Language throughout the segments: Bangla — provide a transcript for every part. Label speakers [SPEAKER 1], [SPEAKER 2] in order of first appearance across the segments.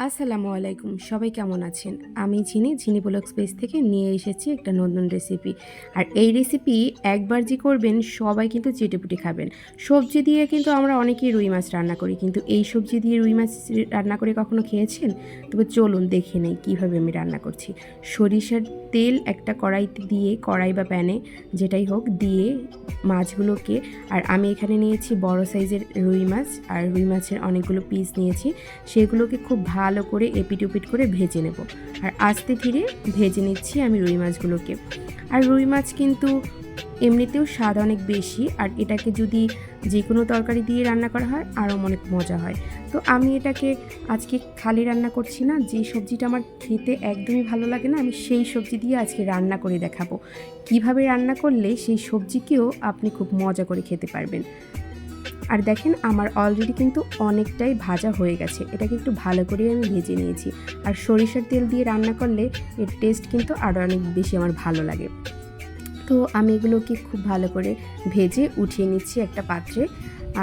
[SPEAKER 1] আসসালামু আলাইকুম, সবাই কেমন আছেন? আমি ঝিনি ব্লগ স্পেস থেকে নিয়ে এসেছি একটা নতুন রেসিপি। আর এই রেসিপি একবার যে করবেন সবাই কিন্তু চেটেপুটে খাবেন। সবজি দিয়ে কিন্তু আমরা অনেকেই রুই মাছ রান্না করি, কিন্তু এই সবজি দিয়ে রুই মাছ রান্না করে কখনো খেয়েছেন? তবে চলুন দেখে নেই কীভাবে আমি রান্না করছি। সরিষার তেল একটা কড়াইতে দিয়ে, কড়াই বা প্যানে যেটাই হোক দিয়ে মাছগুলোকে, আর আমি এখানে নিয়েছি বড় সাইজের রুই মাছ, আর রুই মাছের অনেকগুলো পিস নিয়েছি, সেগুলোকে খুব ভালো করে এপিট ওপিট করে ভেজে নেব। আর আস্তে ধীরে ভেজে নিচ্ছি আমি রুই মাছগুলোকে। আর রুই মাছ কিন্তু এমনিতেও স্বাদ অনেক বেশি, আর এটাকে যদি যে কোনো তরকারি দিয়ে রান্না করা হয় আরও অনেক মজা হয়। তো আমি এটাকে আজকে খালি রান্না করছি না, যে সবজিটা আমার খেতে একদমই ভালো লাগে না আমি সেই সবজি দিয়ে আজকে রান্না করে দেখাবো। কিভাবে রান্না করলে সেই সবজিকেও আপনি খুব মজা করে খেতে পারবেন। আর দেখেন আমার অলরেডি কিন্তু অনেকটাই ভাজা হয়ে গেছে, এটাকে একটু ভালো করে আমি ভেজে নিয়েছি। আর সরিষার তেল দিয়ে রান্না করলে এর টেস্ট কিন্তু আরও অনেক বেশি আমার ভালো লাগে। তো আমি এগুলোকে খুব ভালো করে ভেজে উঠিয়ে নিচ্ছি একটা পাত্রে।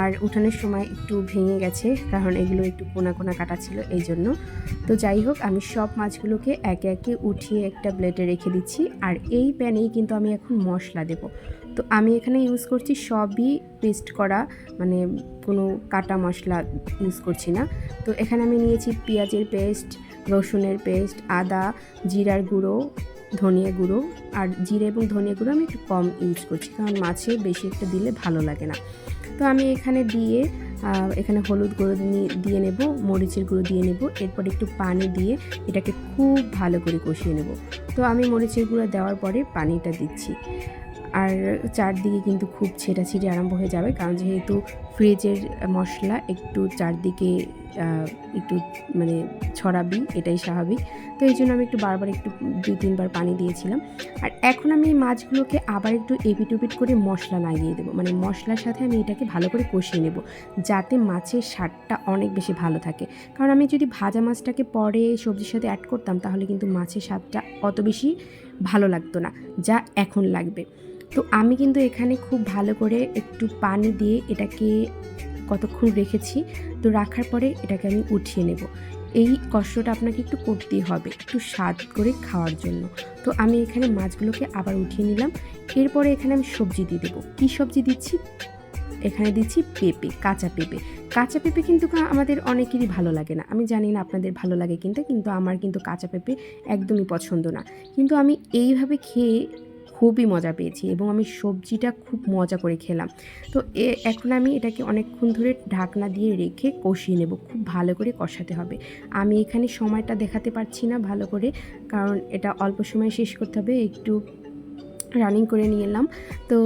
[SPEAKER 1] আর উঠানোর সময় একটু ভেঙে গেছে, কারণ এগুলো একটু কোনা কোনা কাটা ছিল এই জন্য। তো যাই হোক, আমি সব মাছগুলোকে একে একে উঠিয়ে একটা প্লেটে রেখে দিচ্ছি। আর এই প্যানেই কিন্তু আমি এখন মশলা দেব। তো আমি এখানে ইউজ করছি সবই পেস্ট করা, মানে কোনো কাটা মশলা ইউজ করছি না। তো এখানে আমি নিয়েছি পেঁয়াজের পেস্ট, রসুনের পেস্ট, আদা, জিরার গুঁড়ো, ধনিয়া গুঁড়ো। আর জিরে এবং ধনিয়া গুঁড়ো আমি একটু কম ইউজ করছি, কারণ মাছে বেশি একটা দিলে ভালো লাগে না। তো আমি এখানে দিয়ে এখানে হলুদ গুঁড়ো দিয়ে নেব, মরিচের গুঁড়ো দিয়ে নেব, এরপর একটু পানি দিয়ে এটাকে খুব ভালো করে কষিয়ে নেব। তো আমি মরিচের গুঁড়ো দেওয়ার পরে পানিটা দিচ্ছি। আর চারদিকে কিন্তু খুব ছেটাছিটি আরম্ভ হয়ে যাবে, কারণ যেহেতু ফ্রিজের মশলা একটু চারদিকে একটু মানে ছড়াবি, এটাই স্বাভাবিক। তো এই জন্য আমি একটু বারবার একটু 2-3 বার পানি দিয়েছিলাম। আর এখন আমি এই মাছগুলোকে আবার একটু এপিট ওপিট করে মশলা লাগিয়ে দেবো, মানে মশলার সাথে আমি এটাকে ভালো করে কষিয়ে নেব, যাতে মাছের স্বাদটা অনেক বেশি ভালো থাকে। কারণ আমি যদি ভাজা মাছটাকে পরে সবজির সাথে অ্যাড করতাম, তাহলে কিন্তু মাছের স্বাদটা অত বেশি ভালো লাগতো না যা এখন লাগবে। তো আমি কিন্তু এখানে খুব ভালো করে একটু পানি দিয়ে এটাকে কতক্ষণ রেখেছি। তো রাখার পরে এটাকে আমি উঠিয়ে নেব। এই কষ্টটা আপনাকে একটু করতেই হবে, একটু স্বাদ করে খাওয়ার জন্য। তো আমি এখানে মাছগুলোকে আবার উঠিয়ে নিলাম। এরপরে এখানে আমি সবজি দিয়ে দেবো। কী সবজি দিচ্ছি? এখানে দিচ্ছি পেঁপে, কাঁচা পেঁপে। কাঁচা পেঁপে কিন্তু আমাদের অনেকেরই ভালো লাগে না। আমি জানি না আপনাদের ভালো লাগে কিন্তু আমার কিন্তু কাঁচা পেঁপে একদমই পছন্দ না। কিন্তু আমি এইভাবে খেয়ে খুবই মজা পেয়েছি, এবং আমি সবজিটা খুব মজা করে খেলাম। তো এখন আমি এটাকে অনেকক্ষণ ধরে ঢাকনা দিয়ে রেখে কষিয়ে নেব। খুব ভালো করে কষাতে হবে। আমি এখানে সময়টা দেখাতে পারছি না ভালো করে, কারণ এটা অল্প সময়ে শেষ করতে হবে, একটু রানিং করে নিয়ে এলাম। তো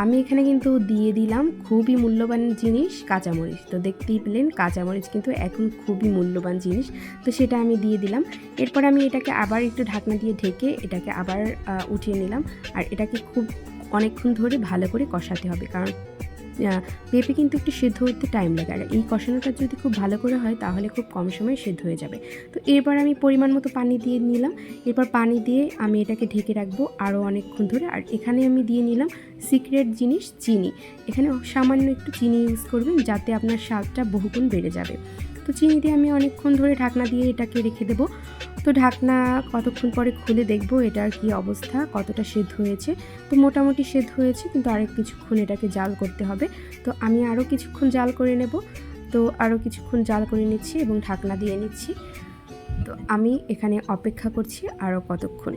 [SPEAKER 1] আমি এখানে কিন্তু দিয়ে দিলাম খুবই মূল্যবান জিনিস, কাঁচামরিচ। তো দেখতেই পেলেন কাঁচামরিচ কিন্তু এখন খুবই মূল্যবান জিনিস। তো সেটা আমি দিয়ে দিলাম। এরপর আমি এটাকে আবার একটু ঢাকনা দিয়ে ঢেকে এটাকে আবার উঠিয়ে নিলাম। আর এটাকে খুব অনেকক্ষণ ধরে ভালো করে কষাতে হবে, কারণ পেঁপে কিন্তু একটু সেদ্ধ হতে টাইম লাগে। আর এই কষানোটা যদি খুব ভালো করে হয় তাহলে খুব কম সময়ে সেদ্ধ হয়ে যাবে। তো এরপর আমি পরিমাণ মতো পানি দিয়ে নিলাম। এরপর পানি দিয়ে আমি এটাকে ঢেকে রাখবো আরও অনেকক্ষণ ধরে। আর এখানে আমি দিয়ে নিলাম সিক্রেট জিনিস, চিনি। এখানে সামান্য একটু চিনি ইউজ করবেন, যাতে আপনার স্বাদটা বহুগুণ বেড়ে যাবে। তো চিনি দিয়ে আমি অনেকক্ষণ ধরে ঢাকনা দিয়ে এটাকে রেখে দেবো। তো ঢাকনা কতক্ষণ পরে খুলে দেখবো এটার কি অবস্থা, কতটা সেদ্ধ হয়েছে। তো মোটামুটি সেদ্ধ হয়েছে, কিন্তু আরেক কিছুক্ষণ এটাকে জাল করতে হবে। তো আমি আরও কিছুক্ষণ জাল করে নেব। তো আরও কিছুক্ষণ জাল করে নিচ্ছি এবং ঢাকনা দিয়ে নিচ্ছি। তো আমি এখানে অপেক্ষা করছি আরও কতক্ষণ।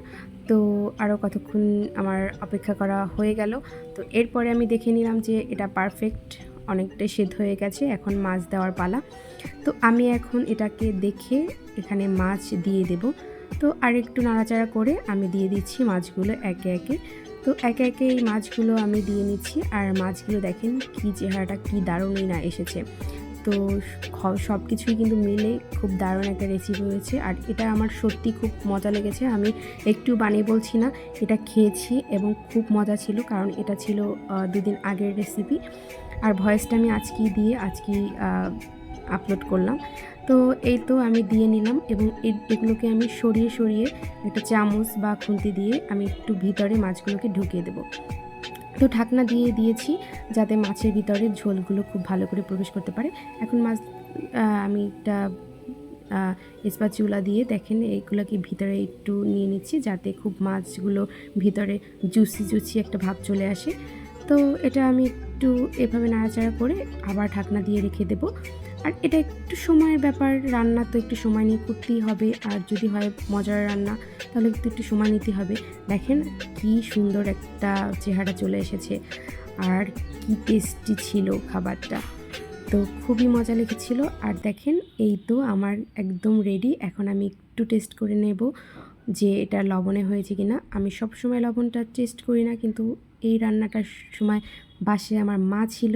[SPEAKER 1] তো আরও কতক্ষণ আমার অপেক্ষা করা হয়ে গেল। তো এরপরে আমি দেখে নিলাম যে এটা পারফেক্ট অনেকটাই সেদ্ধ হয়ে গেছে, এখন মাছ দেওয়ার পালা। তো আমি এখন এটাকে দেখে এখানে মাছ দিয়ে দেব। তো আরেকটু নাড়াচাড়া করে আমি দিয়ে দিচ্ছি মাছগুলো একে একে। তো একে একে এই মাছগুলো আমি দিয়ে নিচ্ছি। আর মাছগুলো দেখেন কী চেহারাটা, কী দারুণই না এসেছে। তো সব কিছুই কিন্তু মিলে খুব দারুণ একটা রেসিপি হয়েছে। আর এটা আমার সত্যি খুব মজা লেগেছে। আমি একটু বানিয়ে বলছি না, এটা খেয়েছি এবং খুব মজা ছিল, কারণ এটা ছিল 2 দিন আগের রেসিপি। আর ভয়েসটা আমি আজকেই আপলোড করলাম। তো এই তো আমি দিয়ে নিলাম, এবং এগুলোকে আমি সরিয়ে সরিয়ে একটা চামচ বা খুন্তি দিয়ে আমি একটু ভিতরে মাছগুলোকে ঢুকিয়ে দেবো। তো ঢাকনা দিয়ে দিয়েছি, যাতে মাছের ভিতরে ঝোলগুলো খুব ভালো করে প্রবেশ করতে পারে। এখন মাছ আমি একটা স্প্যাচুলা দিয়ে দেখেন এইগুলোকে ভিতরে একটু নিয়ে নিচ্ছি, যাতে খুব মাছগুলো ভিতরে জুসি জুসি একটা ভাব চলে আসে। তো এটা আমি একটু এভাবে নাড়াচাড়া করে আবার ঢাকনা দিয়ে রেখে দেবো। আর এটা একটু সময়ের ব্যাপার, রান্না তো একটু সময় নিয়ে করতেই হবে, আর যদি হয় মজার রান্না তাহলে কিন্তু একটু সময় নিতে হবে। দেখেন কি সুন্দর একটা চেহারা চলে এসেছে, আর কি টেস্টি ছিল খাবারটা, তো খুবই মজা লেগেছিল। আর দেখেন এই তো আমার একদম রেডি। এখন আমি একটু টেস্ট করে নেব যে এটা লবণে হয়েছে কিনা। আমি সব সময় লবণটা টেস্ট করি না, কিন্তু এই রান্নাটার সময় বাসায় আমার মা ছিল,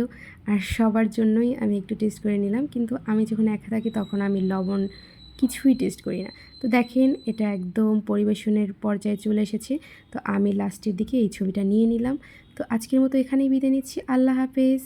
[SPEAKER 1] আর সবার জন্যই আমি একটু টেস্ট করে নিলাম। কিন্তু আমি যখন একা থাকি তখন আমি লবণ কিছুই টেস্ট করি না। তো দেখেন এটা একদম পরিবেশনের পর্যায়ে চলে এসেছে। তো আমি লাস্টের দিকে এই ছবিটা নিয়ে নিলাম। তো আজকের মতো এখানেই বিদায় নিচ্ছি। আল্লাহ হাফেজ।